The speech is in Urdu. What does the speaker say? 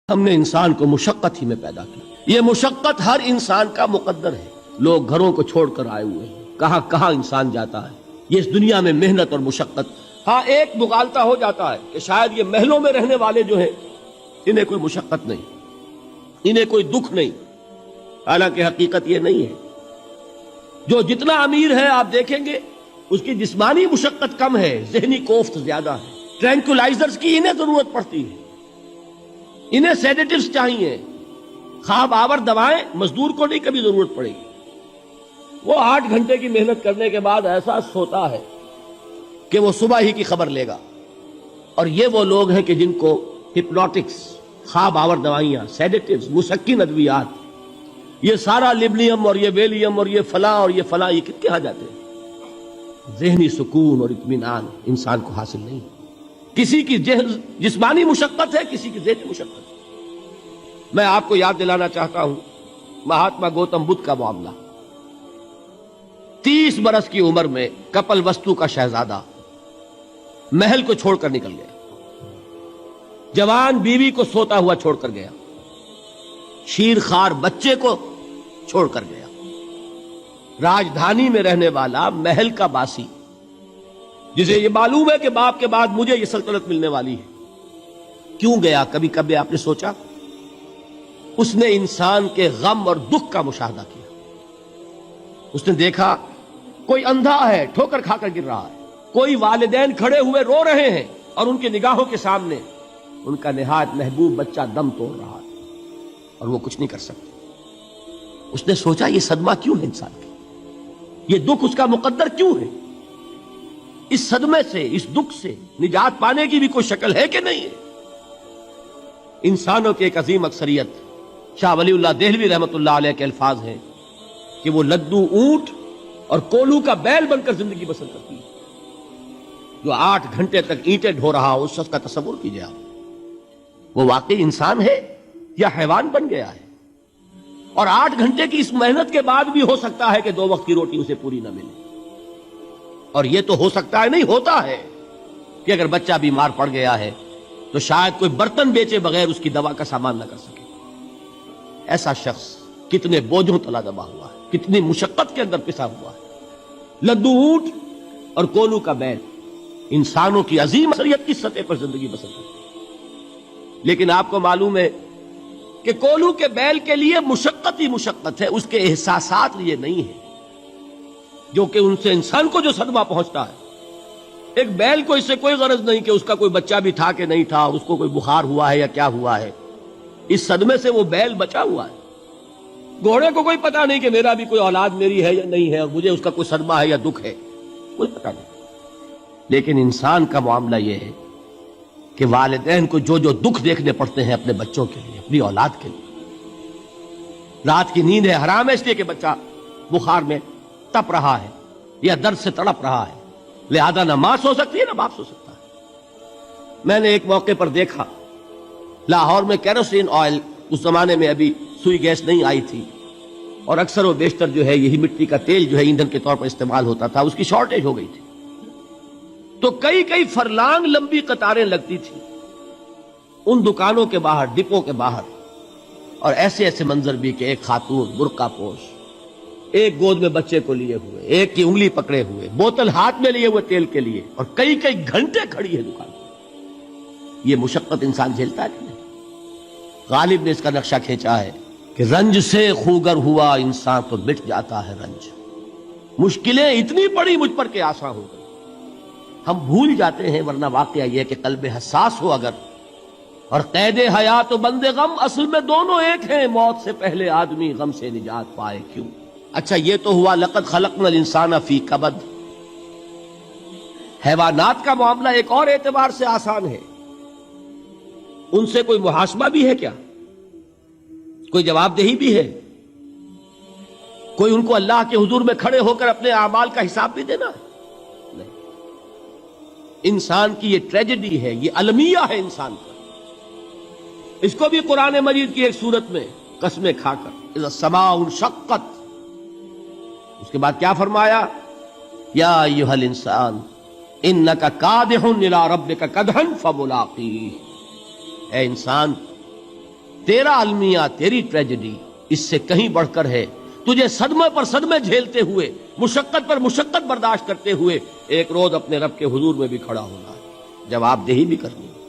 ہم نے انسان کو مشقت ہی میں پیدا کیا۔ یہ مشقت ہر انسان کا مقدر ہے۔ لوگ گھروں کو چھوڑ کر آئے ہوئے ہیں، کہاں کہاں انسان جاتا ہے۔ یہ اس دنیا میں محنت اور مشقت، ہاں ایک مغالطہ ہو جاتا ہے کہ شاید یہ محلوں میں رہنے والے جو ہیں انہیں کوئی مشقت نہیں، انہیں کوئی دکھ نہیں، حالانکہ حقیقت یہ نہیں ہے۔ جو جتنا امیر ہے آپ دیکھیں گے اس کی جسمانی مشقت کم ہے، ذہنی کوفت زیادہ ہے۔ ٹرینکولائزرز کی انہیں ضرورت پڑتی ہے، انہیں سیڈیٹیوز چاہیے، خواب آور دوائیں مزدور کو نہیں کبھی ضرورت پڑے گی۔ وہ 8 گھنٹے کی محنت کرنے کے بعد ایسا سوتا ہے کہ وہ صبح ہی کی خبر لے گا۔ اور یہ وہ لوگ ہیں کہ جن کو ہپنوٹکس، خواب آور دوائیاں، سیڈیٹیوز، مسکن ادویات، یہ سارا لبنیم اور یہ ویلیم اور یہ فلاں اور یہ فلاں، یہ کہاں جاتے ہیں؟ ذہنی سکون اور اطمینان انسان کو حاصل نہیں۔ کسی کی جسمانی مشقت ہے، کسی کی ذہنی مشقت ہے۔ میں آپ کو یاد دلانا چاہتا ہوں مہاتما گوتم بدھ کا معاملہ۔ 30 برس کی عمر میں کپل وستو کا شہزادہ محل کو چھوڑ کر نکل گیا، جوان بیوی کو سوتا ہوا چھوڑ کر گیا، شیر خوار بچے کو چھوڑ کر گیا۔ راجدھانی میں رہنے والا محل کا باسی، جسے یہ معلوم ہے کہ باپ کے بعد مجھے یہ سلطنت ملنے والی ہے، کیوں گیا؟ کبھی کبھی آپ نے سوچا؟ اس نے انسان کے غم اور دکھ کا مشاہدہ کیا۔ اس نے دیکھا کوئی اندھا ہے، ٹھوکر کھا کر گر رہا ہے، کوئی والدین کھڑے ہوئے رو رہے ہیں اور ان کی نگاہوں کے سامنے ان کا نہایت محبوب بچہ دم توڑ رہا ہے اور وہ کچھ نہیں کر سکتے۔ اس نے سوچا یہ صدمہ کیوں ہے انسان کی، یہ دکھ اس کا مقدر کیوں ہے؟ اس صدمے سے، اس دکھ سے نجات پانے کی بھی کوئی شکل ہے کہ نہیں ہے؟ انسانوں کی ایک عظیم اکثریت، شاہ ولی اللہ دہلوی رحمۃ اللہ علیہ کے الفاظ ہیں کہ وہ لدو اونٹ اور کولو کا بیل بن کر زندگی بسر کرتی ہے۔ جو 8 گھنٹے تک اینٹیں ڈھو رہا ہو، اس شخص کا تصور کیجئے آپ، وہ واقعی انسان ہے یا حیوان بن گیا ہے؟ اور 8 گھنٹے کی اس محنت کے بعد بھی ہو سکتا ہے کہ 2 وقت کی روٹی اسے پوری نہ ملے۔ اور یہ تو ہو سکتا ہے، نہیں ہوتا ہے کہ اگر بچہ بیمار پڑ گیا ہے تو شاید کوئی برتن بیچے بغیر اس کی دوا کا سامان نہ کر سکے۔ ایسا شخص کتنے بوجھوں تلا دبا ہوا ہے، کتنی مشقت کے اندر پسا ہوا ہے۔ لدو اونٹ اور کولو کا بیل انسانوں کی عظیم اکثریت کی سطح پر زندگی بسر کرتی ہے۔ لیکن آپ کو معلوم ہے کہ کولو کے بیل کے لیے مشقت ہی مشقت ہے، اس کے احساسات لیے نہیں ہے، جو کہ ان سے انسان کو جو صدمہ پہنچتا ہے۔ ایک بیل کو اس سے کوئی غرض نہیں کہ اس کا کوئی بچہ بھی تھا کہ نہیں تھا، اس کو کوئی بخار ہوا ہے یا کیا ہوا ہے، اس صدمے سے وہ بیل بچا ہوا ہے۔ گھوڑے کو کوئی پتہ نہیں کہ میرا بھی کوئی اولاد میری ہے یا نہیں ہے، مجھے اس کا کوئی صدمہ ہے یا دکھ ہے، کوئی پتہ نہیں۔ لیکن انسان کا معاملہ یہ ہے کہ والدین کو جو جو دکھ دیکھنے پڑتے ہیں اپنے بچوں کے لیے، اپنی اولاد کے لیے۔ رات کی نیند ہے حرام ہے اس لیے کہ بچہ بخار میں تپ رہا ہے یا درد سے تڑپ رہا ہے، لہذا نہ ماں سو سکتی ہے نہ باپ سو سکتا ہے۔ میں نے ایک موقع پر دیکھا، لاہور میں کیروسین آئل، اس زمانے میں ابھی سوئی گیس نہیں آئی تھی اور اکثر و بیشتر جو ہے یہی مٹی کا تیل جو ہے ایندھن کے طور پر استعمال ہوتا تھا، اس کی شارٹیج ہو گئی تھی۔ تو کئی فرلانگ لمبی قطاریں لگتی تھی ان دکانوں کے باہر، ڈپوں کے باہر، اور ایسے منظر بھی کہ ایک خاتون برقع پوش، ایک گود میں بچے کو لیے ہوئے، ایک کی انگلی پکڑے ہوئے، بوتل ہاتھ میں لیے ہوئے تیل کے لیے، اور کئی گھنٹے کھڑی ہے دکان پر۔ یہ مشقت انسان جھیلتا ہے کہ نہیں؟ غالب نے اس کا نقشہ کھینچا ہے کہ رنج سے خوگر ہوا انسان تو مٹ جاتا ہے رنج۔ مشکلیں اتنی پڑی مجھ پر کہ آسان ہو گئی۔ ہم بھول جاتے ہیں، ورنہ واقعہ یہ کہ قلب حساس ہو اگر، اور قید حیات و بند غم، اصل میں دونوں ایک ہیں۔ موت سے پہلے آدمی غم سے نجات پائے کیوں؟ اچھا یہ تو ہوا لقد خلقنا الانسان فی کبد۔ حیوانات کا معاملہ ایک اور اعتبار سے آسان ہے، ان سے کوئی محاسبہ بھی ہے کیا؟ کوئی جواب دہی بھی ہے؟ کوئی ان کو اللہ کے حضور میں کھڑے ہو کر اپنے اعمال کا حساب بھی دینا ہے؟ نہیں۔ انسان کی یہ ٹریجڈی ہے، یہ المیہ ہے انسان کا۔ اس کو بھی قرآن مجید کی ایک سورت میں قسمیں کھا کر، اذا السماء انشقت، اس کے بعد کیا فرمایا؟ یا ایھا الانسان انک کادح الی ربک کدحا فملاقیہ۔ اے انسان، تیرا المیہ، تیری ٹریجڈی اس سے کہیں بڑھ کر ہے. تجھے صدمے پر صدمے جھیلتے ہوئے، مشقت پر مشقت برداشت کرتے ہوئے ایک روز اپنے رب کے حضور میں بھی کھڑا ہونا ہے، جواب دہی بھی کرنی ہے.